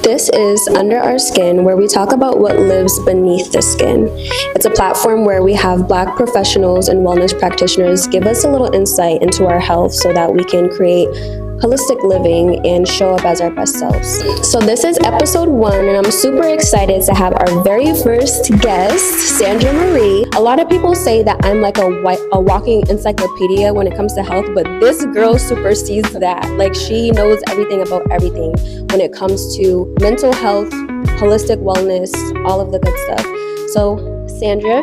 This is Under Our Skin, where we talk about what lives beneath the skin. It's a platform where we have Black professionals and wellness practitioners give us a little insight into our health so that we can create holistic living and show up as our best selves. So this is episode 1, and I'm super excited to have our very first guest, Sandra Marie. A lot of people say that I'm like a walking encyclopedia when it comes to health, but this girl supersedes that. Like, she knows everything about everything when it comes to mental health, holistic wellness, all of the good stuff. So Sandra,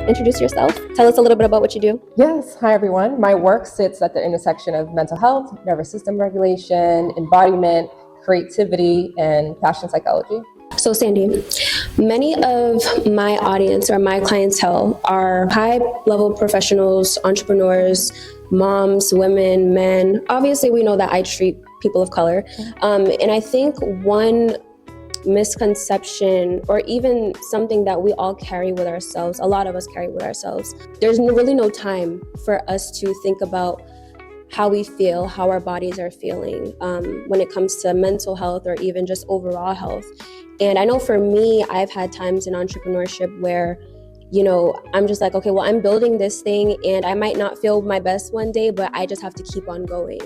introduce yourself. Tell us a little bit about what you do. Yes. Hi, everyone. My work sits at the intersection of mental health, nervous system regulation, embodiment, creativity, and fashion psychology. So Sandy, many of my audience or my clientele are high-level professionals, entrepreneurs, moms, women, men. Obviously, we know that I treat people of color. And I think one misconception, or even something that we all carry with ourselves, a lot of us carry with ourselves, there's really no time for us to think about how we feel, how our bodies are feeling when it comes to mental health or even just overall health. And I know for me, I've had times in entrepreneurship where, you know, I'm just like, okay, well, I'm building this thing and I might not feel my best one day, but I just have to keep on going.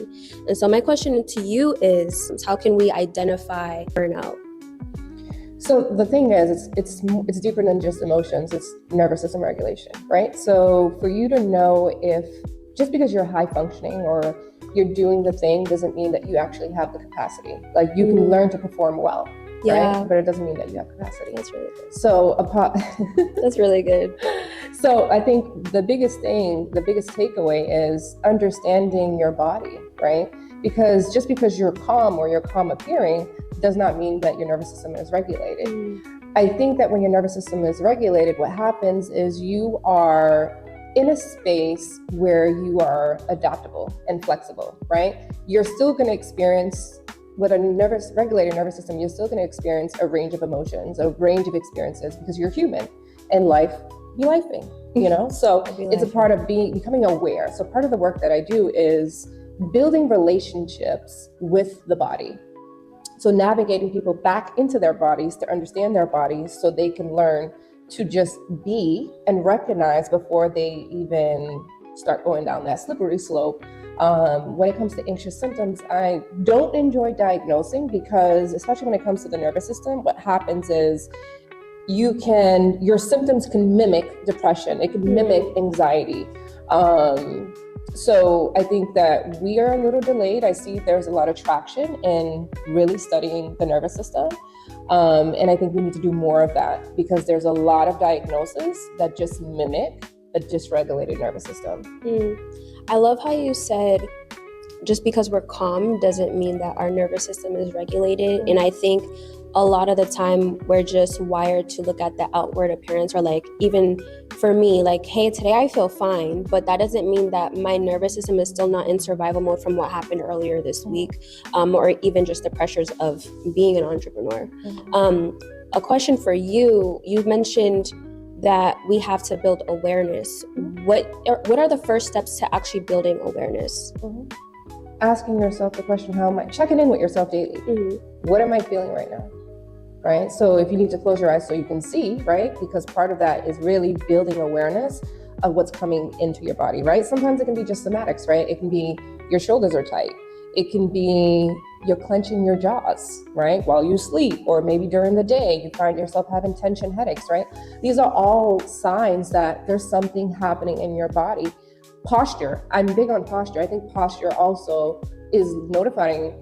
And so my question to you is, how can we identify burnout? So the thing is, it's deeper than just emotions. It's nervous system regulation, right? So for you to know if just because you're high functioning or you're doing the thing doesn't mean that you actually have the capacity. Like, you can learn to perform well, right? But it doesn't mean that you have capacity. That's really good. So that's really good. So I think the biggest takeaway is understanding your body, right? Because just because you're calm or you're calm appearing does not mean that your nervous system is regulated. I think that when your nervous system is regulated, what happens is you are in a space where you are adaptable and flexible, right? You're still going to experience, with a regulated nervous system, you're still going to experience a range of emotions, a range of experiences, because you're human and life be lifing, you know? So it's a part of becoming aware. So part of the work that I do is building relationships with the body. So navigating people back into their bodies to understand their bodies so they can learn to just be and recognize before they even start going down that slippery slope. When it comes to anxious symptoms, I don't enjoy diagnosing because, especially when it comes to the nervous system, what happens is your symptoms can mimic depression. It can mimic anxiety. So I think that we are a little delayed. I see there's a lot of traction in really studying the nervous system. And I think we need to do more of that because there's a lot of diagnoses that just mimic a dysregulated nervous system. I love how you said, just because we're calm doesn't mean that our nervous system is regulated. And I think a lot of the time we're just wired to look at the outward appearance, or like, even for me, like, hey, today I feel fine, but that doesn't mean that my nervous system is still not in survival mode from what happened earlier this week, or even just the pressures of being an entrepreneur. A question for you, you mentioned that we have to build awareness. What are the first steps to actually building awareness? Asking yourself the question, checking in with yourself daily. What am I feeling right now? Right? So if you need to close your eyes so you can see, right? Because part of that is really building awareness of what's coming into your body, right? Sometimes it can be just somatics, right? It can be your shoulders are tight. It can be you're clenching your jaws, right? While you sleep, or maybe during the day, you find yourself having tension headaches, right? These are all signs that there's something happening in your body. Posture, I'm big on posture. I think posture also is notifying,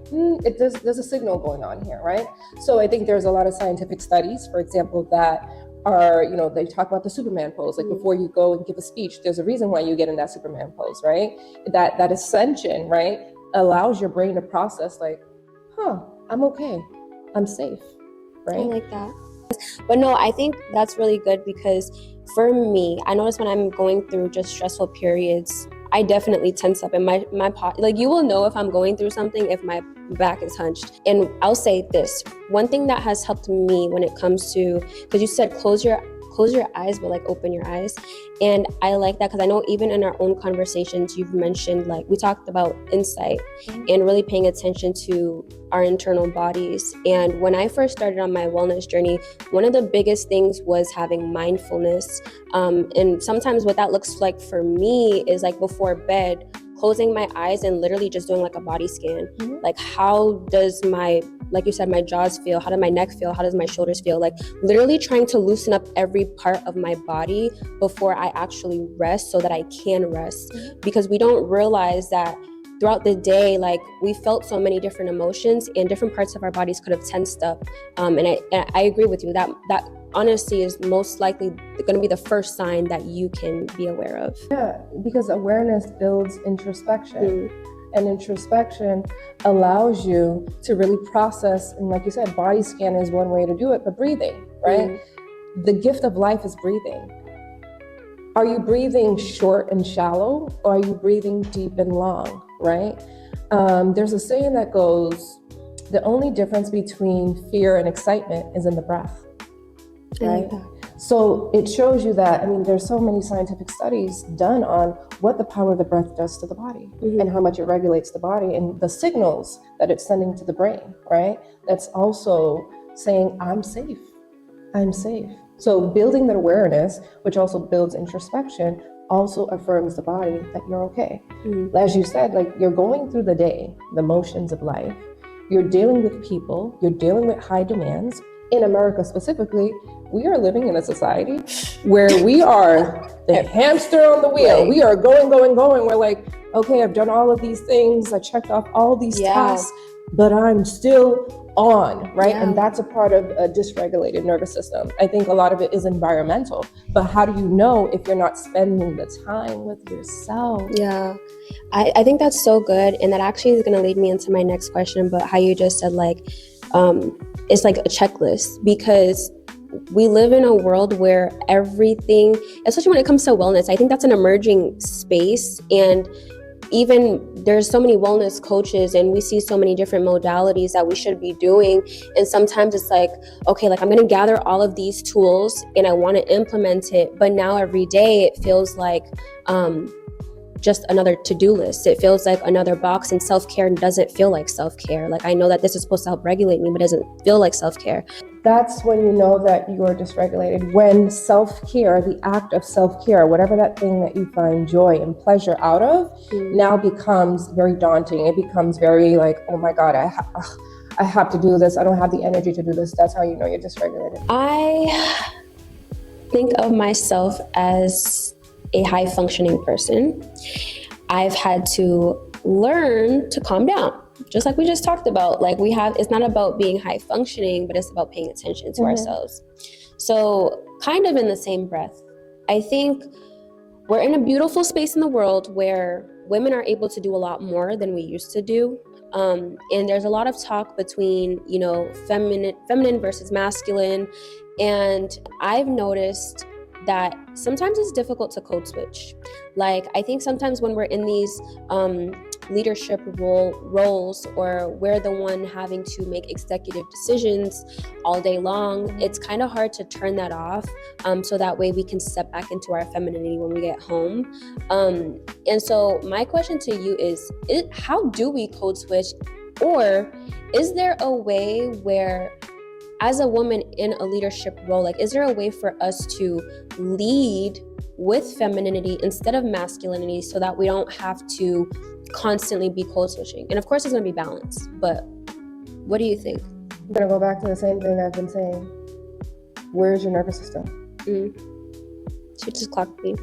there's a signal going on here, right? So I think there's a lot of scientific studies, for example, that are, they talk about the Superman pose. Like, before you go and give a speech, there's a reason why you get in that Superman pose, right? That ascension, right, allows your brain to process like, I'm okay, I'm safe, right? I like that. But no, I think that's really good because for me, I notice when I'm going through just stressful periods, I definitely tense up in my like, you will know if I'm going through something if my back is hunched. And I'll say this, one thing that has helped me when it comes to, because you said close close your eyes, but like open your eyes. And I like that because I know even in our own conversations, you've mentioned, like, we talked about insight and really paying attention to our internal bodies. And when I first started on my wellness journey, one of the biggest things was having mindfulness. And sometimes what that looks like for me is like before bed, closing my eyes and literally just doing like a body scan. Like, how does my, like you said, my jaws feel? How does my neck feel? How does my shoulders feel? Like, literally trying to loosen up every part of my body before I actually rest so that I can rest. Because we don't realize that throughout the day, like, we felt so many different emotions and different parts of our bodies could have tensed up. And I agree with you that honestly is most likely going to be the first sign that you can be aware of. Yeah, because awareness builds introspection. And introspection allows you to really process, and like you said, body scan is one way to do it, but breathing, right? The gift of life is breathing. Are you breathing short and shallow, or are you breathing deep and long, right? There's a saying that goes, the only difference between fear and excitement is in the breath, right? So it shows you that, I mean, there's so many scientific studies done on what the power of the breath does to the body and how much it regulates the body and the signals that it's sending to the brain, right? That's also saying, I'm safe, I'm safe. So building that awareness, which also builds introspection, also affirms the body that you're okay. As you said, like, you're going through the day, the motions of life, you're dealing with people, you're dealing with high demands. In America specifically, we are living in a society where we are the hamster on the wheel. We are going. We're like, okay, I've done all of these things. I checked off all these tasks, but I'm still on, right? And that's a part of a dysregulated nervous system. I think a lot of it is environmental, but how do you know if you're not spending the time with yourself? Yeah, I think that's so good. And that actually is going to lead me into my next question, but how you just said, like, it's like a checklist, because we live in a world where everything, especially when it comes to wellness, I think that's an emerging space. And even there's so many wellness coaches and we see so many different modalities that we should be doing. And sometimes it's like, okay, like, I'm going to gather all of these tools and I want to implement it. But now every day it feels like, just another to-do list. It feels like another box, and self-care doesn't feel like self-care. Like, I know that this is supposed to help regulate me, but it doesn't feel like self-care. That's when you know that you are dysregulated. When self-care, the act of self-care, whatever that thing that you find joy and pleasure out of, now becomes very daunting. It becomes very like, oh my God, I have to do this. I don't have the energy to do this. That's how you know you're dysregulated. I think of myself as a high functioning person. I've had to learn to calm down, just like we just talked about. Like, it's not about being high functioning, but it's about paying attention to ourselves. So kind of in the same breath, I think we're in a beautiful space in the world where women are able to do a lot more than we used to do. And there's a lot of talk between, feminine versus masculine. And I've noticed that sometimes it's difficult to code switch. Like, I think sometimes when we're in these leadership roles, or we're the one having to make executive decisions all day long, it's kind of hard to turn that off, so that way we can step back into our femininity when we get home. And so my question to you is how do we code switch? Or is there a way where, as a woman in a leadership role, like, is there a way for us to lead with femininity instead of masculinity so that we don't have to constantly be code switching? And of course, it's going to be balanced, but what do you think? I'm going to go back to the same thing I've been saying. Where's your nervous system? She just clocked me.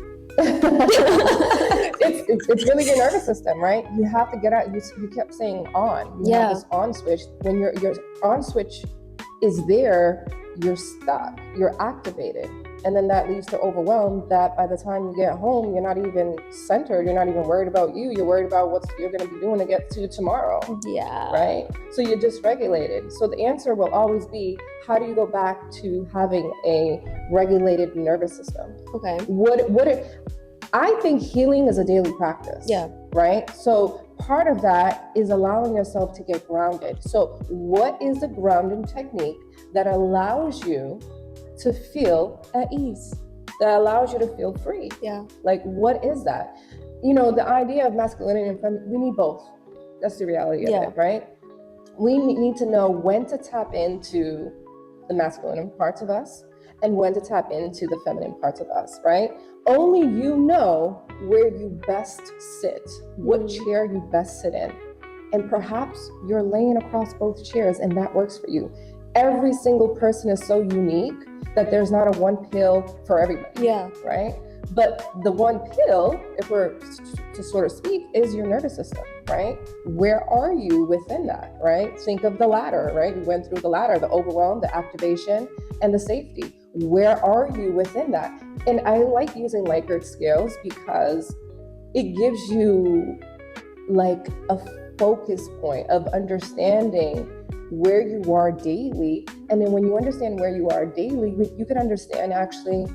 It's really your nervous system, right? You have to get out. You kept saying on. You have this on switch. When your on switch is there, you're stuck, you're activated. And then that leads to overwhelm, that by the time you get home, you're not even centered, you're not even worried about you, you're worried about what you're going to be doing to get to tomorrow. Yeah. Right? So you're dysregulated. So the answer will always be, how do you go back to having a regulated nervous system? Okay. I think healing is a daily practice. Yeah. Right? So part of that is allowing yourself to get grounded. So what is the grounding technique that allows you to feel at ease, that allows you to feel free. Yeah. Like, what is that? The idea of masculinity and femininity, we need both. That's the reality of it, right? We need to know when to tap into the masculine parts of us and when to tap into the feminine parts of us, right? Only you know where you best sit, what chair you best sit in. And perhaps you're laying across both chairs and that works for you. Every single person is so unique that there's not a one pill for everybody, right? But the one pill, if we're to sort of speak, is your nervous system, right? Where are you within that, right? Think of the ladder, right? We went through the ladder, the overwhelm, the activation, and the safety. Where are you within that? And I like using Likert scales because it gives you like a focus point of understanding where you are daily. And then when you understand where you are daily, you can understand actually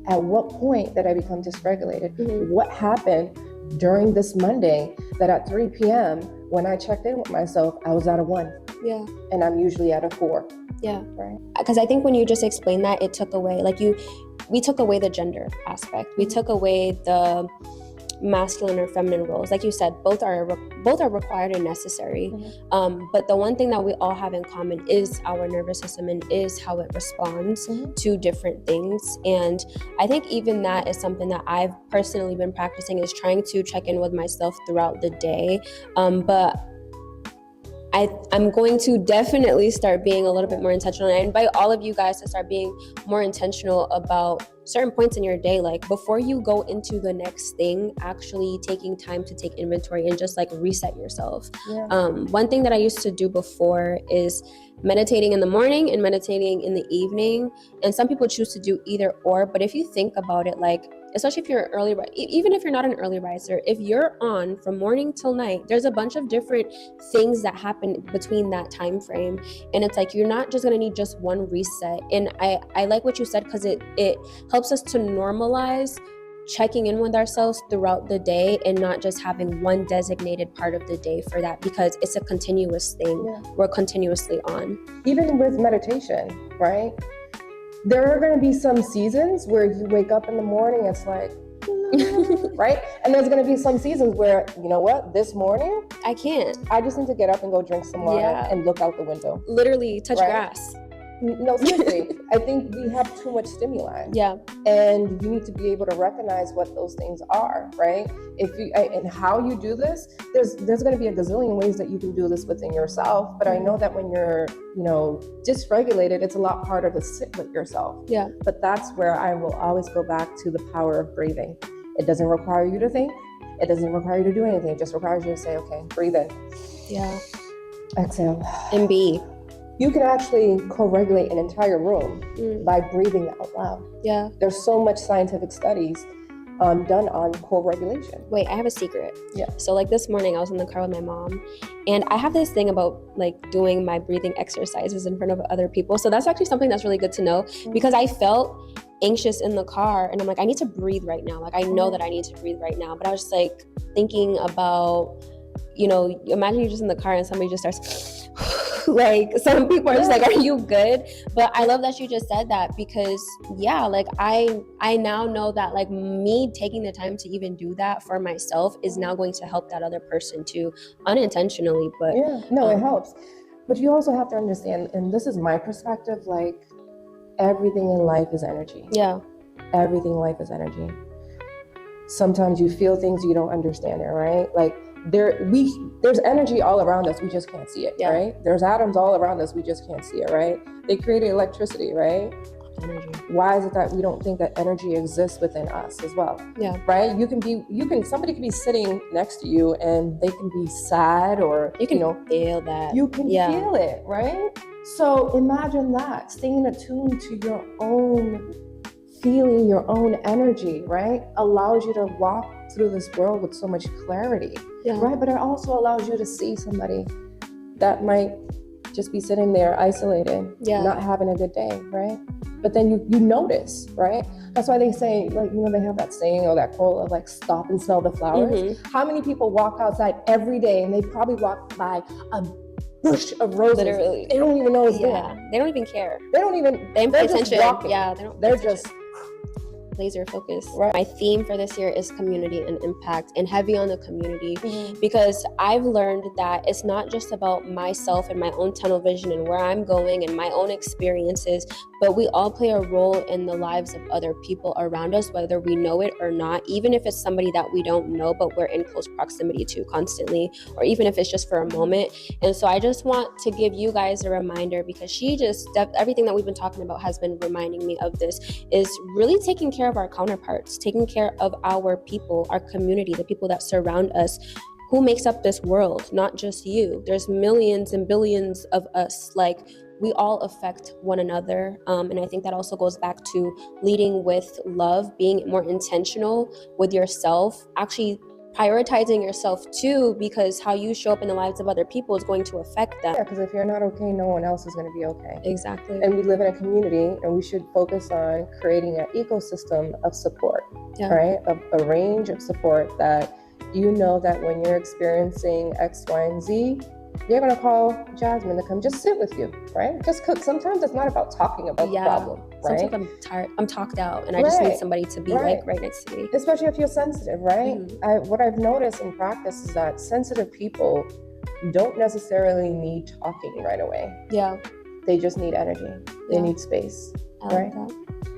at what point that I become dysregulated. What happened during this Monday that at 3 p.m. when I checked in with myself, I was at a 1. Yeah. And I'm usually at a 4. Yeah. Right. Because I think when you just explained that, it took away, we took away the gender aspect. We took away the masculine or feminine roles. Like you said, both are required and necessary. But the one thing that we all have in common is our nervous system and is how it responds to different things. And I think even that is something that I've personally been practicing, is trying to check in with myself throughout the day. But I'm going to definitely start being a little bit more intentional. And I invite all of you guys to start being more intentional about certain points in your day. Like before you go into the next thing, actually taking time to take inventory and just like reset yourself. One thing that I used to do before is meditating in the morning and meditating in the evening. And some people choose to do either or. But if you think about it, like, especially if you're an early riser, even if you're not an early riser, if you're on from morning till night, there's a bunch of different things that happen between that time frame. And it's like, you're not just going to need just one reset. And I like what you said, because it helps us to normalize checking in with ourselves throughout the day and not just having one designated part of the day for that, because it's a continuous thing. We're continuously on. Even with meditation, right? There are going to be some seasons where you wake up in the morning, it's like, right? And there's going to be some seasons where, you know what, this morning, I just need to get up and go drink some water and look out the window. Literally touch grass. No, seriously, I think we have too much stimuli. And you need to be able to recognize what those things are, right? And how you do this, there's going to be a gazillion ways that you can do this within yourself. But I know that when you're, dysregulated, it's a lot harder to sit with yourself. But that's where I will always go back to the power of breathing. It doesn't require you to think. It doesn't require you to do anything. It just requires you to say, okay, breathe in. Exhale. And be. You can actually co-regulate an entire room by breathing out loud. There's so much scientific studies done on co-regulation. Wait, I have a secret. So like this morning, I was in the car with my mom, and I have this thing about like doing my breathing exercises in front of other people. So that's actually something that's really good to know, because I felt anxious in the car, and I'm like, I need to breathe right now. Like I know that I need to breathe right now, but I was just like thinking about, imagine you're just in the car and somebody just starts like, some people are just like, are you good? But I love that you just said that, because like I now know that like me taking the time to even do that for myself is now going to help that other person too, unintentionally. But it helps. But you also have to understand, and this is my perspective, like everything in life is energy. Everything in life is energy. Sometimes you feel things you don't understand it, right? Like there's energy all around us, we just can't see it, right? There's atoms all around us, we just can't see it, right? They created electricity, right? Energy. Why is it that we don't think that energy exists within us as well? Right? Somebody can be sitting next to you and they can be sad, or you can feel that. You can feel it, right? So imagine that, staying attuned to your own feeling, your own energy, right? Allows you to walk through this world with so much clarity, right? But it also allows you to see somebody that might just be sitting there isolated, not having a good day, right? But then you notice, right? That's why they say, like, they have that saying or that quote of like, stop and smell the flowers. How many people walk outside every day and they probably walk by bush of roses. Literally. They don't even know it's Yeah, there. they don't even care. They don't even, They don't pay they're just attention. walking. Yeah, they don't. They're just laser focused. Right. My theme for this year is community and impact, and heavy on the community, Mhm. because I've learned that it's not just about myself and my own tunnel vision and where I'm going and my own experiences, but we all play a role in the lives of other people around us, whether we know it or not, even if it's somebody that we don't know, but we're in close proximity to constantly, or even if it's just for a moment. And so I just want to give you guys a reminder, because everything that we've been talking about has been reminding me of this, is really taking care of our counterparts, taking care of our people, our community, the people that surround us, who makes up this world, not just you. There's millions and billions of us. Like, we all affect one another. And I think that also goes back to leading with love, being more intentional with yourself, actually prioritizing yourself too, because how you show up in the lives of other people is going to affect them. Yeah, because if you're not okay, no one else is going to be okay. Exactly. And we live in a community, and we should focus on creating an ecosystem of support, right? A range of support that you know that when you're experiencing X, Y, and Z, you're going to call Jasmine to come just sit with you, right? Just cook. Sometimes it's not about talking about the problem, right? Sometimes I'm tired, I'm talked out, and I just need somebody to be like right next to me. Especially if you're sensitive, right? What I've noticed in practice is that sensitive people don't necessarily need talking right away. Yeah. They just need energy. They need space, right? Like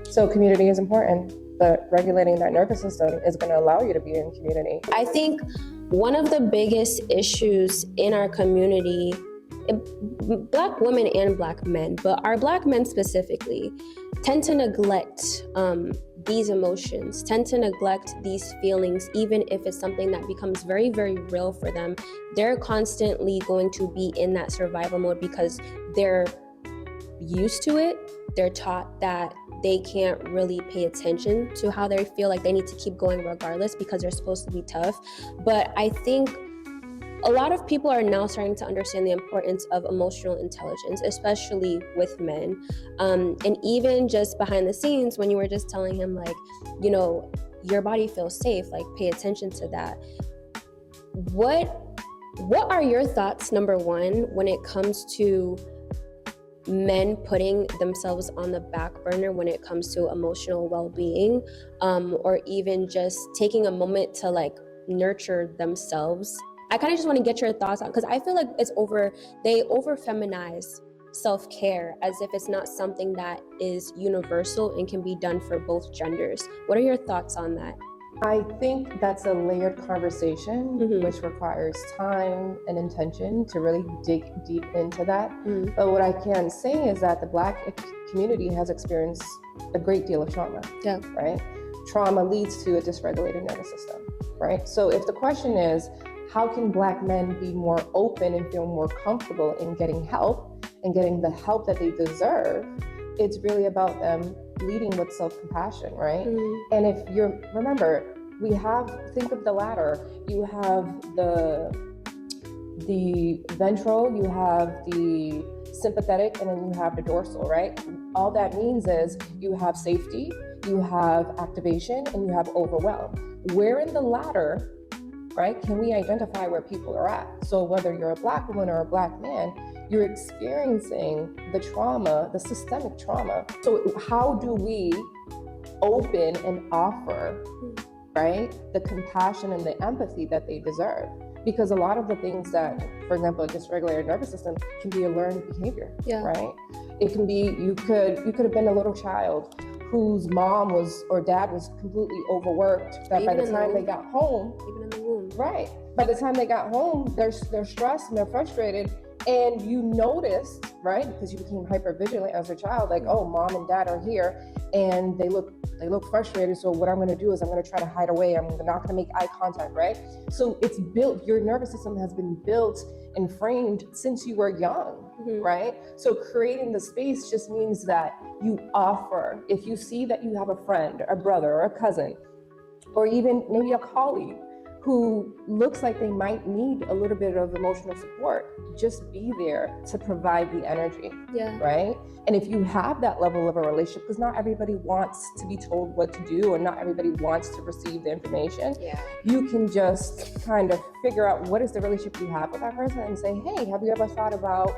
so community is important, but regulating that nervous system is going to allow you to be in community. I think one of the biggest issues in our community, Black women and Black men, but our Black men specifically, tend to neglect these emotions, tend to neglect these feelings, even if it's something that becomes very, very real for them. They're constantly going to be in that survival mode because they're used to it. They're taught that they can't really pay attention to how they feel, like they need to keep going regardless because they're supposed to be tough. But I think a lot of people are now starting to understand the importance of emotional intelligence, especially with men. And even just behind the scenes, when you were just telling him, like, you know, your body feels safe, like pay attention to that. What are your thoughts, number one, when it comes to men putting themselves on the back burner when it comes to emotional well-being, or even just taking a moment to like nurture themselves? I kind of just want to get your thoughts on, because I feel like they over feminize self-care as if it's not something that is universal and can be done for both genders. What are your thoughts on that? I think that's a layered conversation, which requires time and intention to really dig deep into that. But what I can say is that the Black community has experienced a great deal of trauma, right? Trauma leads to a dysregulated nervous system, right? So if the question is, how can Black men be more open and feel more comfortable in getting help and getting the help that they deserve, it's really about them leading with self-compassion, right? And if remember, think of the ladder. You have the ventral, you have the sympathetic, and then you have the dorsal, right? All that means is you have safety, you have activation, and you have overwhelm. Where in the ladder, right, can we identify where people are at? So whether you're a Black woman or a Black man, you're experiencing the trauma, the systemic trauma. So how do we open and offer, right, the compassion and the empathy that they deserve? Because a lot of the things that, for example, a dysregulated nervous system can be a learned behavior, right? It can be, you could have been a little child whose mom or dad was completely overworked, that by the time they got home, even in the womb, right? By the time they got home, they're stressed and they're frustrated, and you noticed, right? Because you became hyper vigilant as a child, like, oh, mom and dad are here, and they look frustrated. So what I'm going to do is I'm going to try to hide away. I'm not going to make eye contact, right? So it's built. Your nervous system has been built and framed since you were young, right? So creating the space just means that you offer. If you see that you have a friend, a brother, or a cousin, or even maybe a colleague who looks like they might need a little bit of emotional support. Just be there to provide the energy, right? And if you have that level of a relationship, because not everybody wants to be told what to do, or not everybody wants to receive the information, you can just kind of figure out what is the relationship you have with that person and say, hey, have you ever thought about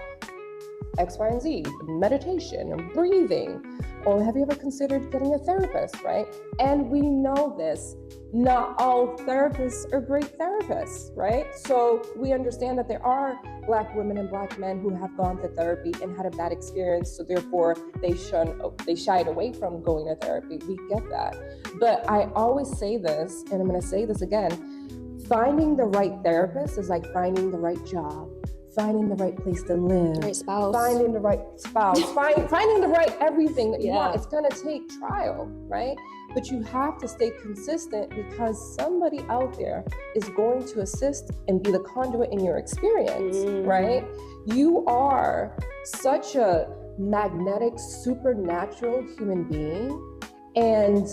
X, Y, and Z, meditation, or breathing, or have you ever considered getting a therapist, right? And we know this, not all therapists are great therapists, right? So we understand that there are Black women and Black men who have gone to therapy and had a bad experience, so therefore they shied away from going to therapy. We get that. But I always say this, and I'm going to say this again, finding the right therapist is like finding the right job, finding the right place to live, right spouse, finding the right spouse, finding the right everything that you want. It's going to take trial, right? But you have to stay consistent, because somebody out there is going to assist and be the conduit in your experience, right? You are such a magnetic, supernatural human being. And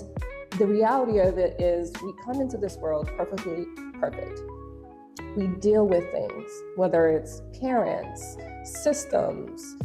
the reality of it is we come into this world perfectly perfect. We deal with things, whether it's parents, systems,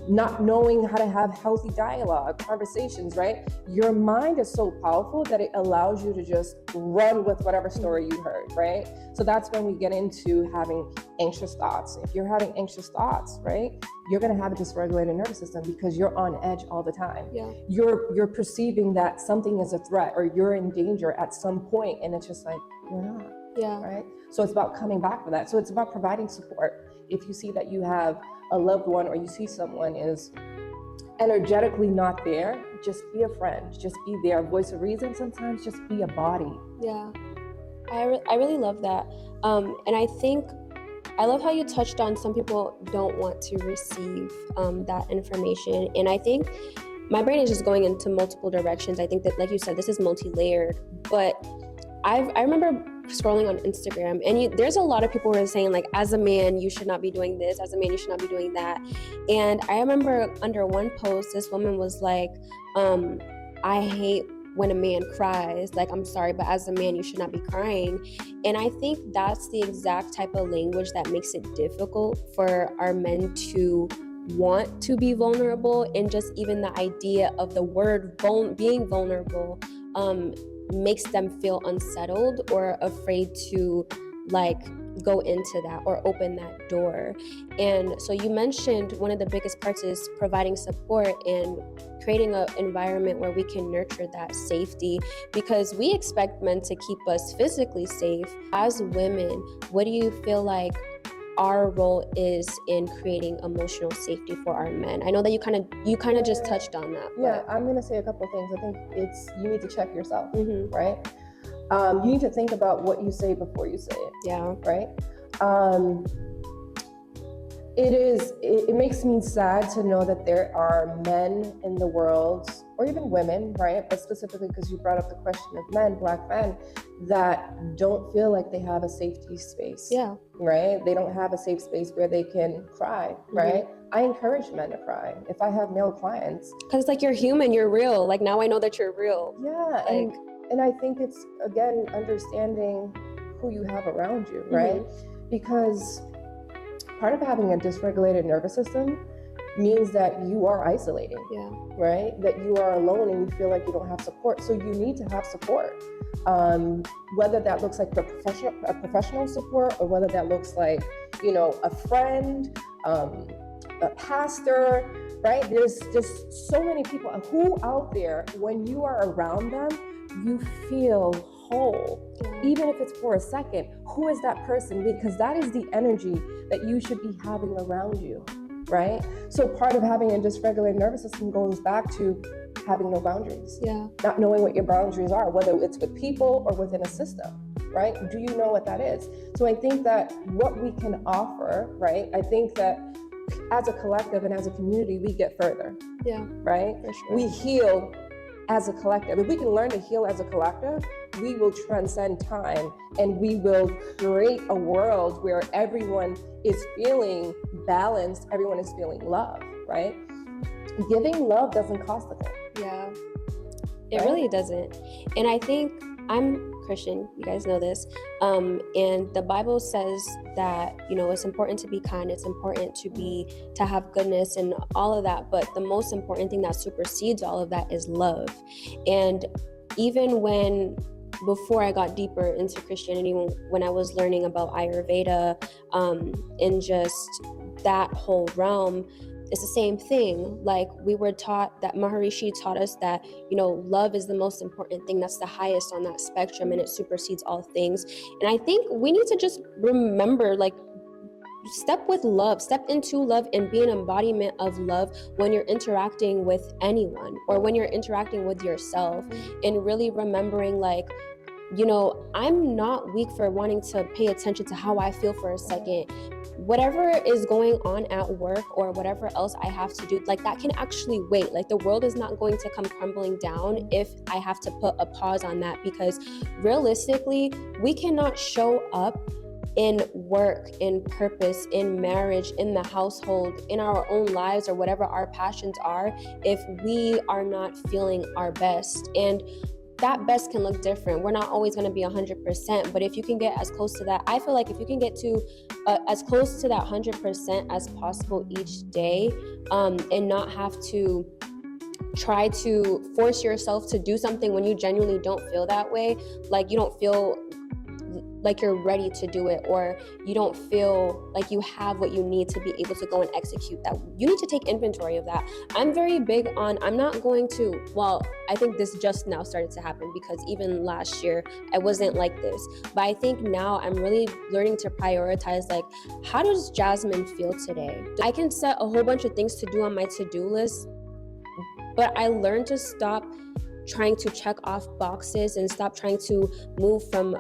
not knowing how to have healthy dialogue, conversations, right? Your mind is so powerful that it allows you to just run with whatever story you heard, right? So that's when we get into having anxious thoughts. If you're having anxious thoughts, right, you're going to have a dysregulated nervous system because you're on edge all the time. You're perceiving that something is a threat or you're in danger at some point, and it's just like, you're not. Right? So it's about coming back with that. So it's about providing support. If you see that you have a loved one, or you see someone is energetically not there, just be a friend. Just be there. A voice of reason. Sometimes just be a body. I really love that. And I think I love how you touched on some people don't want to receive that information. And I think my brain is just going into multiple directions. I think that, like you said, this is multi-layered. But I remember scrolling on Instagram, and there's a lot of people who are saying, like, as a man, you should not be doing this. As a man, you should not be doing that. And I remember under one post, this woman was like, I hate when a man cries. Like, I'm sorry, but as a man, you should not be crying. And I think that's the exact type of language that makes it difficult for our men to want to be vulnerable. And just even the idea of the word being vulnerable makes them feel unsettled or afraid to like go into that or open that door. And so you mentioned one of the biggest parts is providing support and creating an environment where we can nurture that safety, because we expect men to keep us physically safe. As women, what do you feel like our role is in creating emotional safety for our men? I know that you kind of just touched on that. Yeah, I'm going to say a couple of things. I think you need to check yourself, right? You need to think about what you say before you say it. Right? It makes me sad to know that there are men in the world, or even women, right? But specifically because you brought up the question of men, Black men, that don't feel like they have a safety space. Right? They don't have a safe space where they can cry, right? I encourage men to cry if I have male clients. Because like, you're human, you're real. Like, now I know that you're real. And I think it's, again, understanding who you have around you, right? Because part of having a dysregulated nervous system means that you are isolating, right? That you are alone and you feel like you don't have support. So you need to have support. Whether that looks like a professional support, or whether that looks like, a friend, a pastor, right? There's just so many people who out there, when you are around them, you feel whole, even if it's for a second. Who is that person? Because that is the energy that you should be having around you, right? So part of having a dysregulated nervous system goes back to having no boundaries, not knowing what your boundaries are, whether it's with people or within a system, right? Do you know what that is? So I think that what we can offer, right? I think that as a collective and as a community, we get further, right? For sure. We heal as a collective. If we can learn to heal as a collective, we will transcend time, and we will create a world where everyone is feeling balanced, everyone is feeling love, right? Giving love doesn't cost a thing. It really doesn't. And I think I'm Christian, you guys know this, and the Bible says that, you know, it's important to be kind, it's important to have goodness and all of that, but the most important thing that supersedes all of that is love. And even before I got deeper into Christianity, when I was learning about Ayurveda, and just that whole realm, it's the same thing. Like, we were taught that Maharishi taught us that, you know, love is the most important thing. That's the highest on that spectrum, and it supersedes all things. And I think we need to just remember, like, step into love and be an embodiment of love when you're interacting with anyone or when you're interacting with yourself, and really remembering, like, you know, I'm not weak for wanting to pay attention to how I feel for a second. Whatever is going on at work or whatever else I have to do, like, that can actually wait. Like, the world is not going to come crumbling down if I have to put a pause on that, because realistically, we cannot show up in work, in purpose, in marriage, in the household, in our own lives, or whatever our passions are, if we are not feeling our best. And that best can look different. We're not always going to be 100%, but if you can get as close to that, I feel like if you can get to as close to that 100% as possible each day, and not have to try to force yourself to do something when you genuinely don't feel that way, like you don't feel like you're ready to do it, or you don't feel like you have what you need to be able to go and execute that. You need to take inventory of that. I'm very big on, I'm not going to, well, I think this just now started to happen, because even last year I wasn't like this, but I think now I'm really learning to prioritize, like, how does Jasmine feel today? I can set a whole bunch of things to do on my to-do list, but I learned to stop trying to check off boxes and stop trying to move from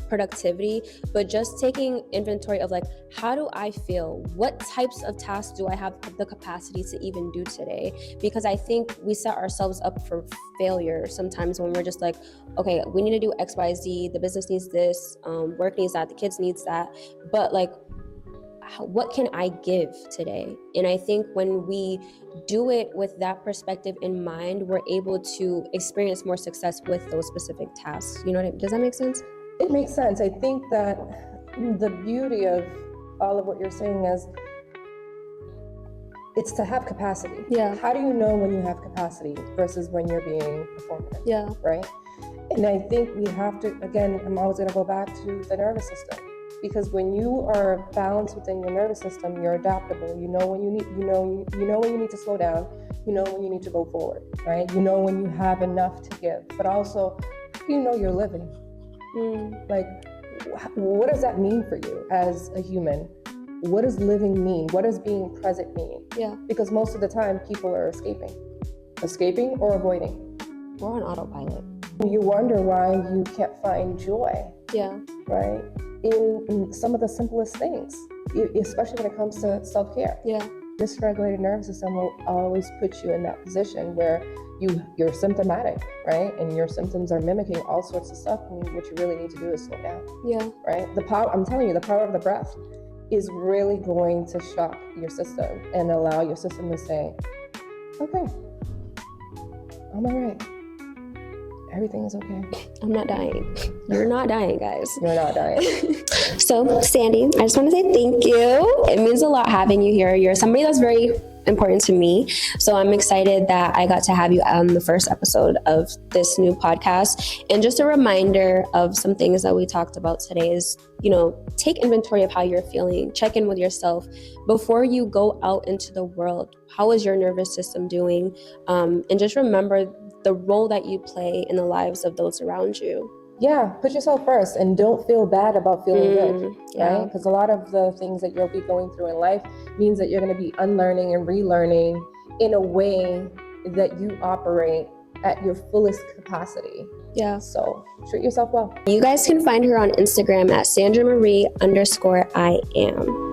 productivity, but just taking inventory of, like, how do I feel? What types of tasks do I have the capacity to even do today? Because I think we set ourselves up for failure sometimes when we're just like, okay, we need to do X, Y, Z, the business needs this, work needs that, the kids needs that, but, like, what can I give today? And I think when we do it with that perspective in mind, we're able to experience more success with those specific tasks. You know what I mean? Does that make sense? It makes sense. I think that the beauty of all of what you're saying is it's to have capacity. Yeah. How do you know when you have capacity versus when you're being performative? Yeah. Right? And I think we have to, again, I'm always going to go back to the nervous system, because when you are balanced within your nervous system, you're adaptable. You know when you need, you know when you need to slow down. You know when you need to go forward, right? You know when you have enough to give, but also you know you're living. Like, what does that mean for you as a human? What does living mean? What does being present mean? Yeah. Because most of the time people are escaping or avoiding. We're on autopilot. You wonder why you can't find joy. Yeah. Right? In some of the simplest things, especially when it comes to self-care. Yeah. Dysregulated nervous system will always put you in that position where you're symptomatic, right? And your symptoms are mimicking all sorts of stuff. And what you really need to do is slow down. Yeah. Right? I'm telling you, the power of the breath is really going to shock your system and allow your system to say, okay, I'm all right. Everything is okay. I'm not dying. You're not dying, guys. You're not dying. So, Sandy, I just want to say thank you. It means a lot having you here. You're somebody that's very important to me. So I'm excited that I got to have you on the first episode of this new podcast. And just a reminder of some things that we talked about today is, you know, take inventory of how you're feeling. Check in with yourself before you go out into the world. How is your nervous system doing? And just remember the role that you play in the lives of those around you. Yeah, put yourself first and don't feel bad about feeling good, right? Because a lot of the things that you'll be going through in life means that you're going to be unlearning and relearning in a way that you operate at your fullest capacity. Yeah. So treat yourself well. You guys can find her on Instagram at Sandra Marie _I am.